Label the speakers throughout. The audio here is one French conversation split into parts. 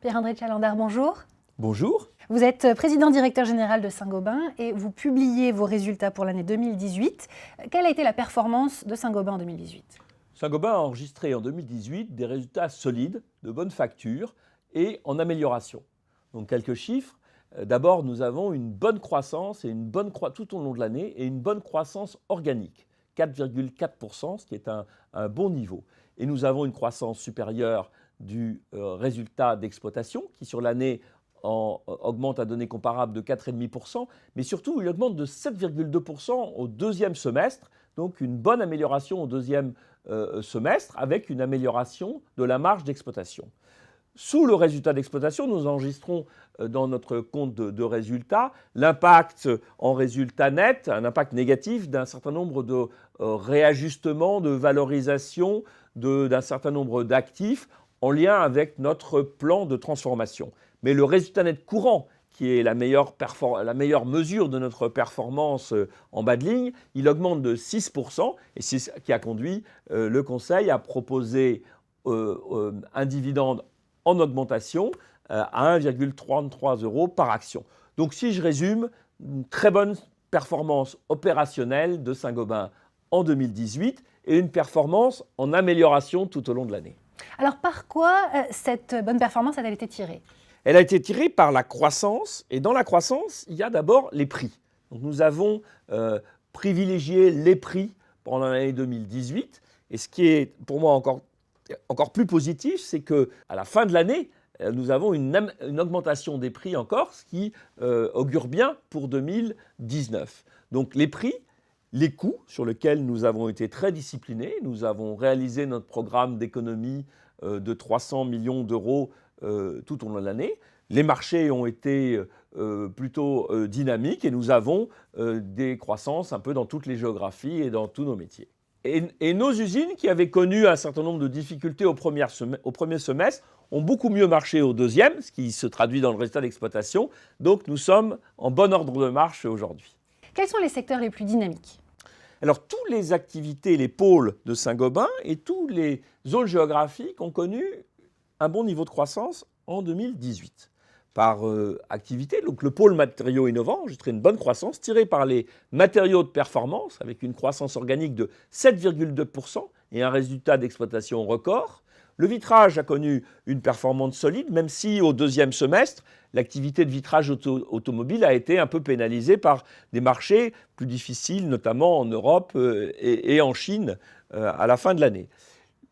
Speaker 1: Pierre-André Tchalandar, bonjour.
Speaker 2: Bonjour.
Speaker 1: Vous êtes président-directeur général de Saint-Gobain et vous publiez vos résultats pour l'année 2018. Quelle a été la performance de Saint-Gobain en 2018 ?
Speaker 2: Saint-Gobain a enregistré en 2018 des résultats solides, de bonne facture et en amélioration. Donc quelques chiffres. D'abord, nous avons une bonne croissance tout au long de l'année et une bonne croissance organique, 4,4%, ce qui est un bon niveau. Et nous avons une croissance supérieure du résultat d'exploitation qui sur l'année augmente à données comparables de 4,5%, mais surtout il augmente de 7,2% au deuxième semestre, donc une bonne amélioration au deuxième semestre avec une amélioration de la marge d'exploitation. Sous le résultat d'exploitation, nous enregistrons dans notre compte de résultats l'impact en résultat net, un impact négatif d'un certain nombre de réajustements, de valorisation d'un certain nombre d'actifs en lien avec notre plan de transformation. Mais le résultat net courant, qui est la meilleure mesure de notre performance en bas de ligne, il augmente de 6% et c'est ce qui a conduit le Conseil à proposer un dividende en augmentation à 1,33 € par action. Donc si je résume, une très bonne performance opérationnelle de Saint-Gobain en 2018 et une performance en amélioration tout au long de l'année.
Speaker 1: Alors par quoi cette bonne performance a-t-elle été tirée ?
Speaker 2: Elle a été tirée par la croissance et dans la croissance, il y a d'abord les prix. Donc nous avons privilégié les prix pendant l'année 2018 et ce qui est pour moi encore plus positif, c'est qu'à la fin de l'année, nous avons une augmentation des prix encore, ce qui augure bien pour 2019. Donc les prix, les coûts sur lesquels nous avons été très disciplinés, nous avons réalisé notre programme d'économie de 300 millions d'euros tout au long de l'année. Les marchés ont été plutôt dynamiques et nous avons des croissances un peu dans toutes les géographies et dans tous nos métiers. Et nos usines qui avaient connu un certain nombre de difficultés au premier semestre ont beaucoup mieux marché au deuxième, ce qui se traduit dans le résultat d'exploitation. Donc nous sommes en bon ordre de marche aujourd'hui.
Speaker 1: Quels sont les secteurs les plus dynamiques ?
Speaker 2: Alors, toutes les activités, les pôles de Saint-Gobain et toutes les zones géographiques ont connu un bon niveau de croissance en 2018. Par activité, donc le pôle matériaux innovants enregistré une bonne croissance tirée par les matériaux de performance avec une croissance organique de 7,2% et un résultat d'exploitation record. Le vitrage a connu une performance solide, même si au deuxième semestre, l'activité de vitrage automobile a été un peu pénalisée par des marchés plus difficiles, notamment en Europe et en Chine à la fin de l'année.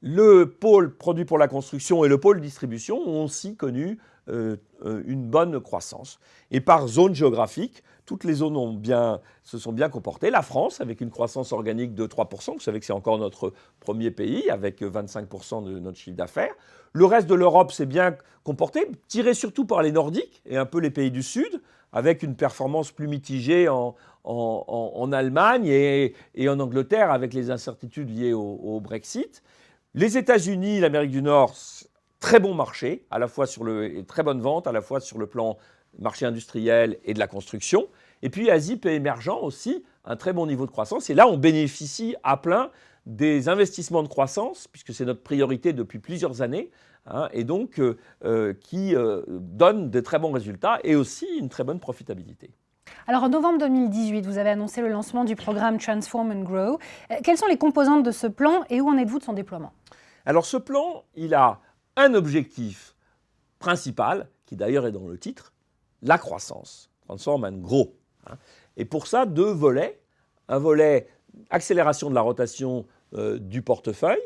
Speaker 2: Le pôle produit pour la construction et le pôle distribution ont aussi connu une bonne croissance. Et par zone géographique, toutes les zones se sont bien comportées. La France, avec une croissance organique de 3%, vous savez que c'est encore notre premier pays, avec 25% de notre chiffre d'affaires. Le reste de l'Europe s'est bien comporté, tiré surtout par les Nordiques et un peu les pays du Sud, avec une performance plus mitigée en Allemagne et en Angleterre, avec les incertitudes liées au Brexit. Les États-Unis, l'Amérique du Nord, très bon marché, à la fois et très bonne vente, à la fois sur le plan marché industriel et de la construction. Et puis Asie, pays émergents aussi, un très bon niveau de croissance. Et là, on bénéficie à plein des investissements de croissance, puisque c'est notre priorité depuis plusieurs années, et donc qui donnent de très bons résultats et aussi une très bonne profitabilité.
Speaker 1: Alors en novembre 2018, vous avez annoncé le lancement du programme Transform and Grow. Quelles sont les composantes de ce plan et où en êtes-vous de son déploiement ?
Speaker 2: Alors ce plan, il a un objectif principal, qui d'ailleurs est dans le titre, la croissance, Transform and Grow. Et pour ça, deux volets. Un volet accélération de la rotation du portefeuille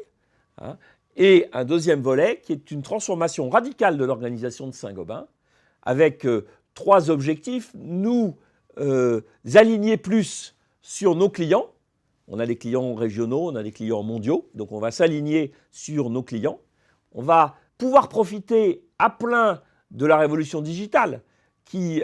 Speaker 2: et un deuxième volet qui est une transformation radicale de l'organisation de Saint-Gobain avec trois objectifs. Nous aligner plus sur nos clients. On a des clients régionaux, on a des clients mondiaux, donc on va s'aligner sur nos clients. On va pouvoir profiter à plein de la révolution digitale qui,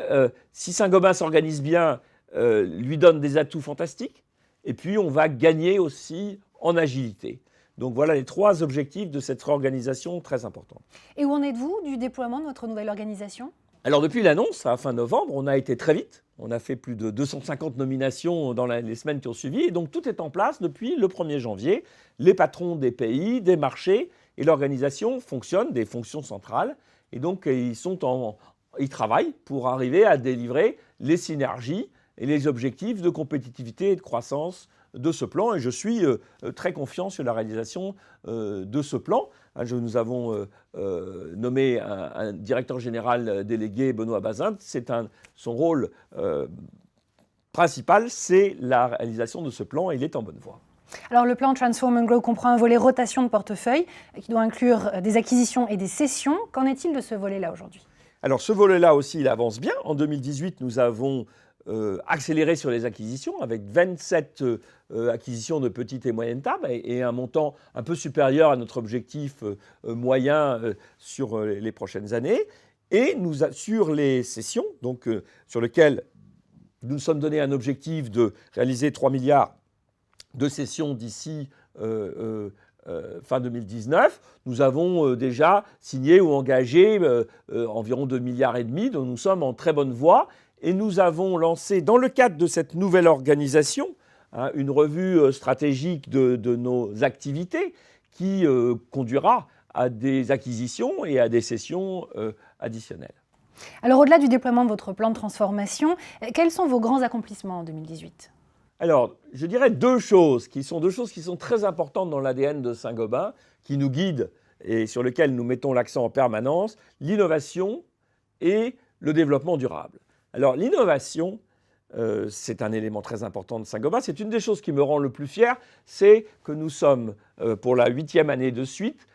Speaker 2: si Saint-Gobain s'organise bien, lui donne des atouts fantastiques. Et puis, on va gagner aussi en agilité. Donc voilà les trois objectifs de cette réorganisation très importante.
Speaker 1: Et où en êtes-vous du déploiement de votre nouvelle organisation ?
Speaker 2: Alors depuis l'annonce, à fin novembre, on a été très vite. On a fait plus de 250 nominations dans les semaines qui ont suivi. Et donc tout est en place depuis le 1er janvier. Les patrons des pays, des marchés et l'organisation fonctionnent, des fonctions centrales. Et donc, ils travaillent pour arriver à délivrer les synergies et les objectifs de compétitivité et de croissance de ce plan. Et je suis très confiant sur la réalisation de ce plan. Nous avons nommé un directeur général délégué, Benoît Bazin. Son rôle principal, c'est la réalisation de ce plan et il est en bonne voie.
Speaker 1: Alors le plan Transform and Grow comprend un volet rotation de portefeuille qui doit inclure des acquisitions et des cessions. Qu'en est-il de ce volet-là aujourd'hui ?
Speaker 2: Alors ce volet-là aussi, il avance bien. En 2018, nous avons accéléré sur les acquisitions avec 27 acquisitions de petites et moyennes tables et un montant un peu supérieur à notre objectif moyen sur les prochaines années. Et sur les cessions, donc sur lesquelles nous nous sommes donné un objectif de réaliser 3 milliards de cessions d'ici fin 2019, nous avons déjà signé ou engagé environ 2,5 milliards, donc nous sommes en très bonne voie. Et nous avons lancé, dans le cadre de cette nouvelle organisation, une revue stratégique de nos activités qui conduira à des acquisitions et à des cessions additionnelles.
Speaker 1: Alors au-delà du déploiement de votre plan de transformation, quels sont vos grands accomplissements en 2018 ?
Speaker 2: Alors, je dirais deux choses qui sont très importantes dans l'ADN de Saint-Gobain, qui nous guident et sur lesquelles nous mettons l'accent en permanence, l'innovation et le développement durable. Alors, l'innovation, c'est un élément très important de Saint-Gobain. C'est une des choses qui me rend le plus fier, c'est que nous sommes, pour la 8e année de suite,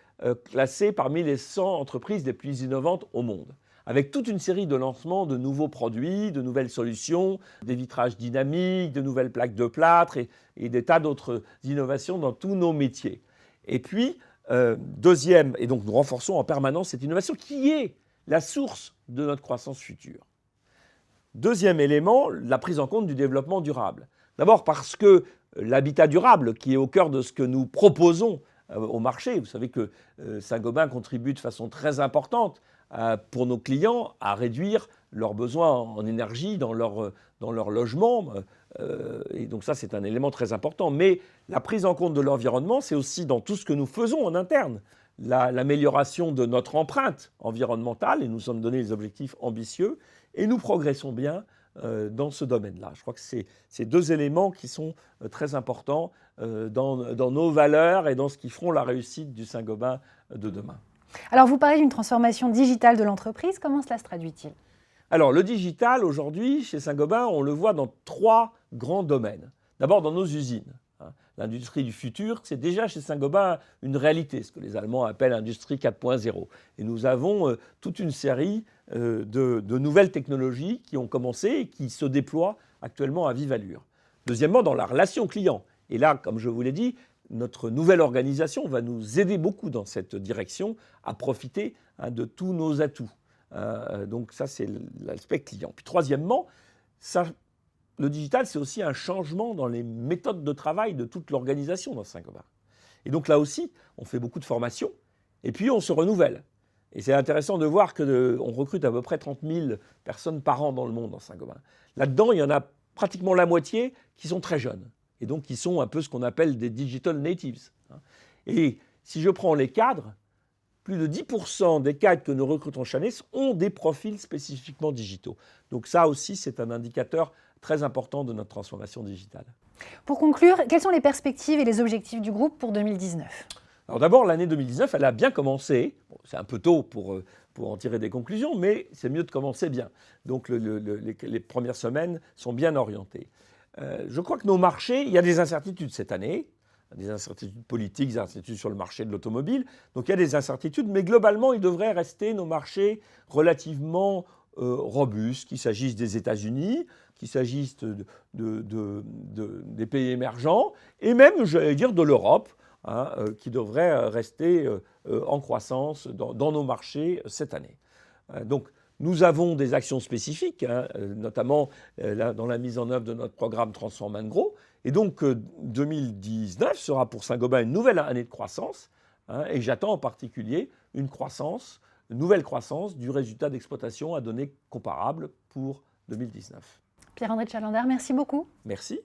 Speaker 2: classés parmi les 100 entreprises les plus innovantes au monde, avec toute une série de lancements de nouveaux produits, de nouvelles solutions, des vitrages dynamiques, de nouvelles plaques de plâtre et des tas d'autres innovations dans tous nos métiers. Et puis, deuxième, et donc nous renforçons en permanence cette innovation qui est la source de notre croissance future. Deuxième élément, la prise en compte du développement durable. D'abord parce que l'habitat durable, qui est au cœur de ce que nous proposons au marché, vous savez que Saint-Gobain contribue de façon très importante pour nos clients à réduire leurs besoins en énergie dans leur logement. Et donc ça, c'est un élément très important. Mais la prise en compte de l'environnement, c'est aussi dans tout ce que nous faisons en interne. L'amélioration de notre empreinte environnementale, et nous sommes donné des objectifs ambitieux, et nous progressons bien dans ce domaine-là. Je crois que c'est ces deux éléments qui sont très importants dans nos valeurs et dans ce qui feront la réussite du Saint-Gobain de demain.
Speaker 1: Alors vous parlez d'une transformation digitale de l'entreprise, comment cela se traduit-il ?
Speaker 2: Alors le digital aujourd'hui, chez Saint-Gobain, on le voit dans 3 grands domaines. D'abord dans nos usines. L'industrie du futur, c'est déjà chez Saint-Gobain une réalité, ce que les Allemands appellent industrie 4.0. Et nous avons toute une série de nouvelles technologies qui ont commencé et qui se déploient actuellement à vive allure. Deuxièmement, dans la relation client. Et là, comme je vous l'ai dit, notre nouvelle organisation va nous aider beaucoup dans cette direction à profiter de tous nos atouts. Donc ça, c'est l'aspect client. Puis troisièmement, le digital, c'est aussi un changement dans les méthodes de travail de toute l'organisation dans Saint-Gobain. Et donc là aussi, on fait beaucoup de formations et puis on se renouvelle. Et c'est intéressant de voir qu'on recrute à peu près 30 000 personnes par an dans le monde dans Saint-Gobain. Là-dedans, il y en a pratiquement la moitié qui sont très jeunes et donc qui sont un peu ce qu'on appelle des digital natives. Et si je prends les cadres, plus de 10% des cadres que nous recrutons chaque année ont des profils spécifiquement digitaux. Donc ça aussi, c'est un indicateur très important de notre transformation digitale.
Speaker 1: Pour conclure, quelles sont les perspectives et les objectifs du groupe pour 2019 ?
Speaker 2: Alors d'abord, l'année 2019, elle a bien commencé. Bon, c'est un peu tôt pour en tirer des conclusions, mais c'est mieux de commencer bien. Donc les premières semaines sont bien orientées. Je crois que nos marchés, il y a des incertitudes cette année, des incertitudes politiques, des incertitudes sur le marché de l'automobile. Donc il y a des incertitudes, mais globalement, ils devraient rester nos marchés relativement robustes, qu'il s'agisse des États-Unis, qu'il s'agisse des pays émergents, et même, j'allais dire, de l'Europe, qui devrait rester en croissance dans nos marchés cette année. Donc, nous avons des actions spécifiques, notamment dans la mise en œuvre de notre programme Transform and Grow. Et donc, 2019 sera pour Saint-Gobain une nouvelle année de croissance. Et j'attends en particulier une nouvelle croissance du résultat d'exploitation à données comparables pour 2019.
Speaker 1: Pierre-André de Chalandard, merci beaucoup.
Speaker 2: Merci.